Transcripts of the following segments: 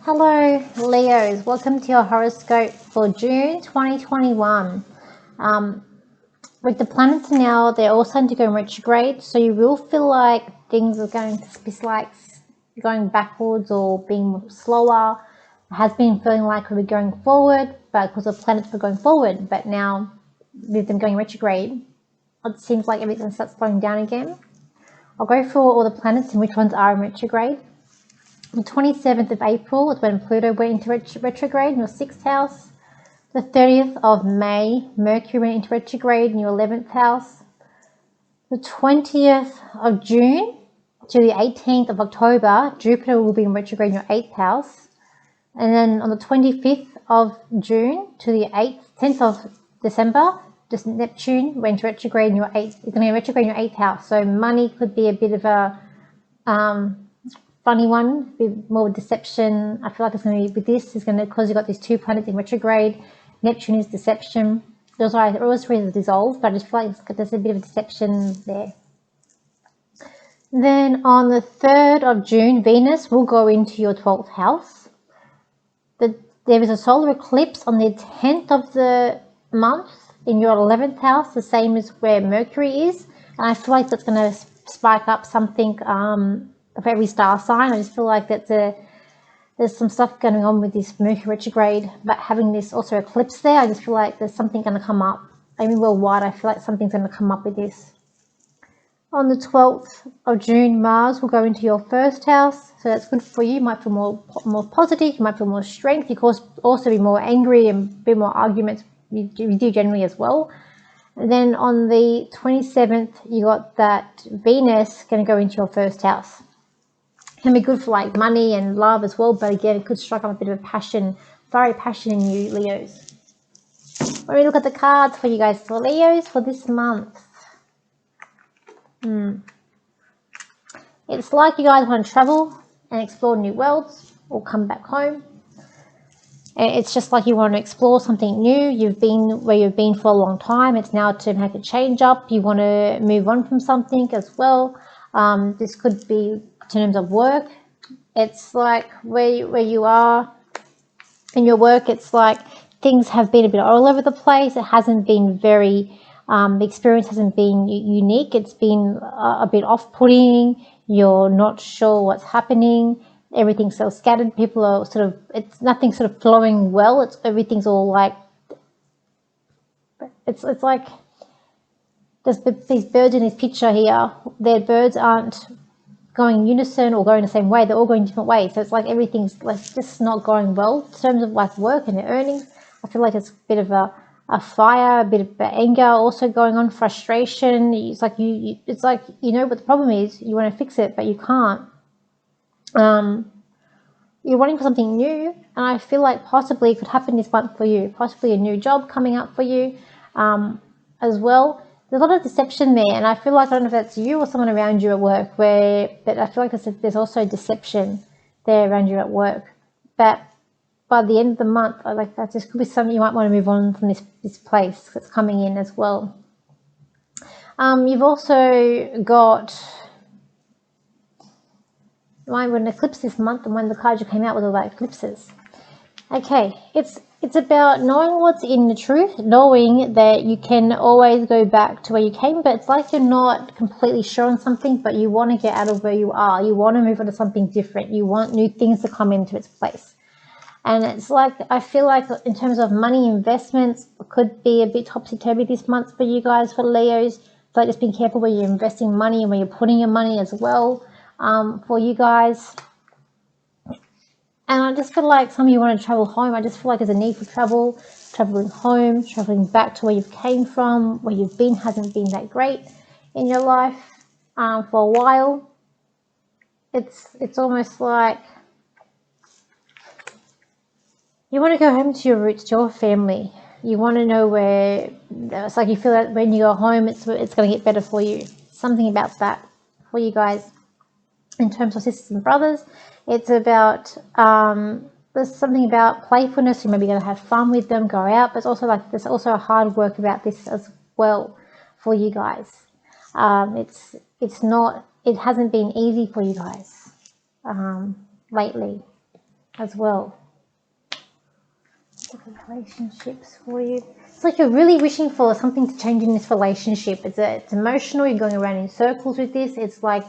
Hello Leos, welcome to your horoscope for June 2021. With the planets now, they're all starting to go retrograde, so you will feel like things are going to be like going backwards or being slower. It has been feeling like we're going forward, but because the planets were going forward, but now with them going retrograde, it seems like everything starts slowing down again. I'll go through all the planets and which ones are in retrograde. The 27th of April is when Pluto went into retrograde in your 6th house. The 30th of May, Mercury went into retrograde in your 11th house. The 20th of June to the 18th of October, Jupiter will be in retrograde in your 8th house. And then on the 25th of June to the 10th of December, just Neptune went into retrograde in your 8th. It's going to be retrograde in your 8th house. So money could be a bit of a funny one, with more deception. I feel like it's going to be with this is going to, because you've got these two planets in retrograde. Neptune is deception. Those are always ready to dissolve, but I just feel like there's a bit of deception there. Then on the 3rd of June, Venus will go into your 12th house. There is a solar eclipse on the 10th of the month in your 11th house, the same as where Mercury is. And I feel like that's going to spike up something of every star sign. I just feel like there's some stuff going on with this Mercury retrograde, but having this also eclipse there, I just feel like there's something going to come up. Even worldwide, I feel like something's going to come up with this. On the 12th of June, Mars will go into your 1st house, so that's good for you. You might feel more positive, you might feel more strength, you could also be more angry and a bit more arguments. You do generally as well. And then on the 27th, you got that Venus going to go into your 1st house. Can be good for like money and love as well, but again, it could strike up a bit of a passion, fiery passion in you, Leos. When we look at the cards for you guys, for Leos, for this month, it's like you guys want to travel and explore new worlds or come back home. It's just like you want to explore something new. You've been where you've been for a long time. It's now to make a change up. You want to move on from something as well. This could be in terms of work. It's like where you are in your work, it's like things have been a bit all over the place. It hasn't been very, the experience hasn't been unique. It's been a bit off-putting. You're not sure what's happening. Everything's so scattered. People are sort of, it's nothing sort of flowing well. Everything's all like, it's like, there's these birds in this picture here. Their birds aren't going in unison or going the same way. They're all going different ways. So it's like everything's like just not going well in terms of like work and their earnings. I feel like it's a bit of a fire, a bit of anger also going on, frustration. It's like it's like, you know what the problem is, you want to fix it, but you can't. You're wanting for something new, and I feel like possibly it could happen this month for you. Possibly a new job coming up for you as well. There's a lot of deception there, and I feel like, I don't know if that's you or someone around you at work, but I feel like there's also deception there around you at work. But by the end of the month, like that just could be something you might want to move on from this place that's coming in as well. You've also got an eclipse this month, and when the cards you came out with all that eclipses. Okay, it's about knowing what's in the truth, knowing that you can always go back to where you came, but it's like you're not completely sure on something, but you want to get out of where you are. You want to move on to something different. You want new things to come into its place. And it's like, I feel like in terms of money investments, could be a bit topsy-turvy this month for you guys, for Leos. So just be careful where you're investing money and where you're putting your money as well, for you guys. And I just feel like some of you want to travel home. I just feel like there's a need for traveling home, traveling back to where you came from. Where you've been hasn't been that great in your life for a while. It's almost like you want to go home to your roots, to your family. You want to know where, it's like you feel that when you go home, it's going to get better for you. Something about that for you guys. In terms of sisters and brothers, it's about, there's something about playfulness. You're maybe going to have fun with them, go out, but it's also like there's also a hard work about this as well for you guys. It hasn't been easy for you guys lately. as well. Relationships for you. It's like you're really wishing for something to change in this relationship. It's emotional. You're going around in circles with this. It's like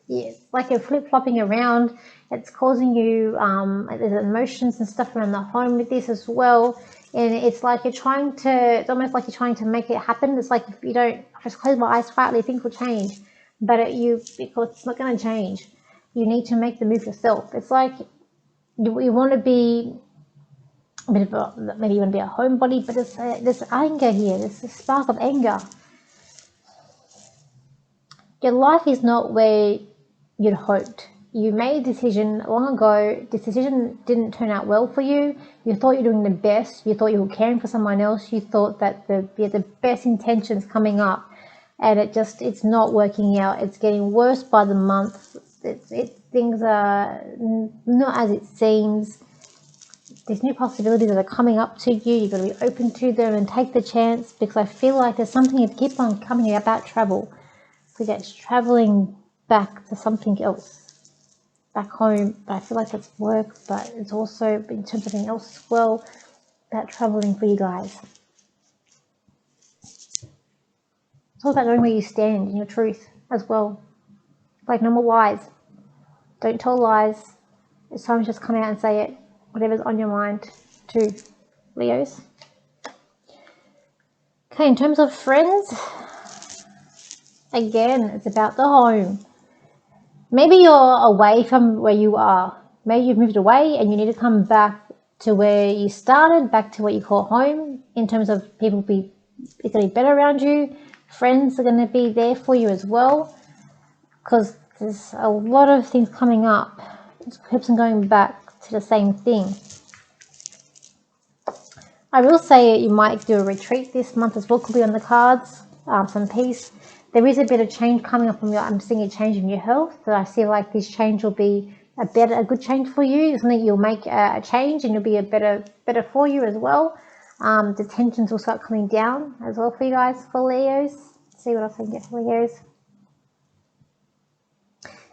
you're flip-flopping around. It's causing you there's emotions and stuff around the home with this as well. And it's like it's almost like you're trying to make it happen. It's like if you don't just close my eyes quietly, things will change. But because it's not going to change. You need to make the move yourself. It's like you want to be a bit of maybe you want to be a homebody, but there's anger here. There's a spark of anger. Your life is not where you'd hoped. You made a decision long ago. This decision didn't turn out well for you. You thought you were doing the best. You thought you were caring for someone else. You thought that you had the best intentions coming up, and it's not working out. It's getting worse by the month. Things are not as it seems. There's new possibilities that are coming up to you. You've got to be open to them and take the chance, because I feel like there's something that keep on coming about travel. So that's traveling back to something else, back home. But I feel like that's work, but it's also in terms of something else as well, about traveling for you guys. It's all about knowing where you stand in your truth as well. Like no more lies. Don't tell lies. It's time to just come out and say it. Whatever's on your mind too, Leos. Okay, in terms of friends, again, it's about the home. Maybe you're away from where you are. Maybe you've moved away and you need to come back to where you started, back to what you call home, in terms of it's going to be better around you. Friends are going to be there for you as well, because there's a lot of things coming up. It keeps on going back to the same thing. I will say you might do a retreat this month as well. Could be on the cards. Some peace. There is a bit of change coming up from I'm seeing a change in your health. So I feel like this change will be a good change for you. It's something you'll make a change and you'll be a better for you as well. The tensions will start coming down as well for you guys, for Leos. Let's see what else I can get for Leos.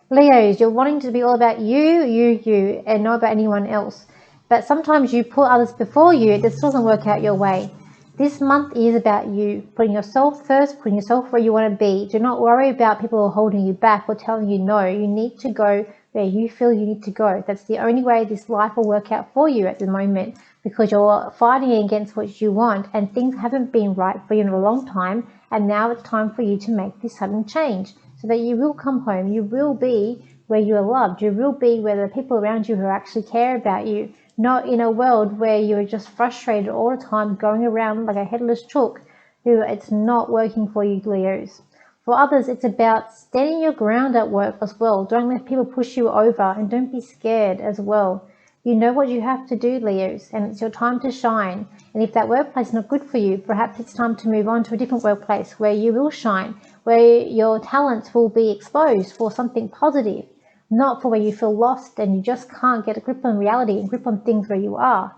Leos, you're wanting to be all about you, and not about anyone else. But sometimes you put others before you. This doesn't work out your way. This month is about you, putting yourself first, putting yourself where you want to be. Do not worry about people who are holding you back or telling you no. You need to go where you feel you need to go. That's the only way this life will work out for you at the moment, because you're fighting against what you want and things haven't been right for you in a long time. And now it's time for you to make this sudden change, so that you will come home. You will be where you are loved. You will be where the people around you who actually care about you, not in a world where you're just frustrated all the time, going around like a headless chook, who it's not working for you, Leos. For others, it's about standing your ground at work as well. Don't let people push you over, and don't be scared as well. You know what you have to do, Leos, and it's your time to shine. And if that workplace is not good for you, perhaps it's time to move on to a different workplace where you will shine, where your talents will be exposed for something positive, not for where you feel lost and you just can't get a grip on reality and grip on things where you are.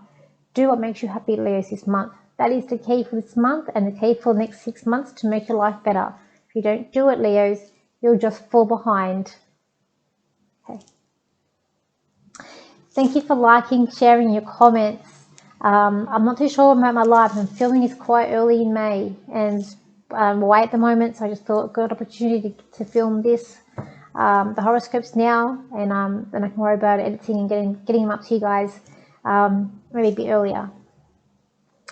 Do what makes you happy, Leos, this month. That is the key for this month and the key for the next 6 months to make your life better. If you don't do it, Leos, you'll just fall behind. Okay. Thank you for liking, sharing your comments. I'm not too sure about my live. I'm filming this quite early in May and I'm away at the moment, so I just thought good opportunity to film this. The horoscopes now, and then I can worry about editing and getting them up to you guys maybe a bit earlier.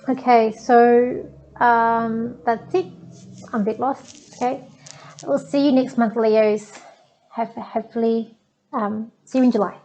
Okay, so that's it. I'm a bit lost. Okay, we'll see you next month, Leos. Hopefully see you in July.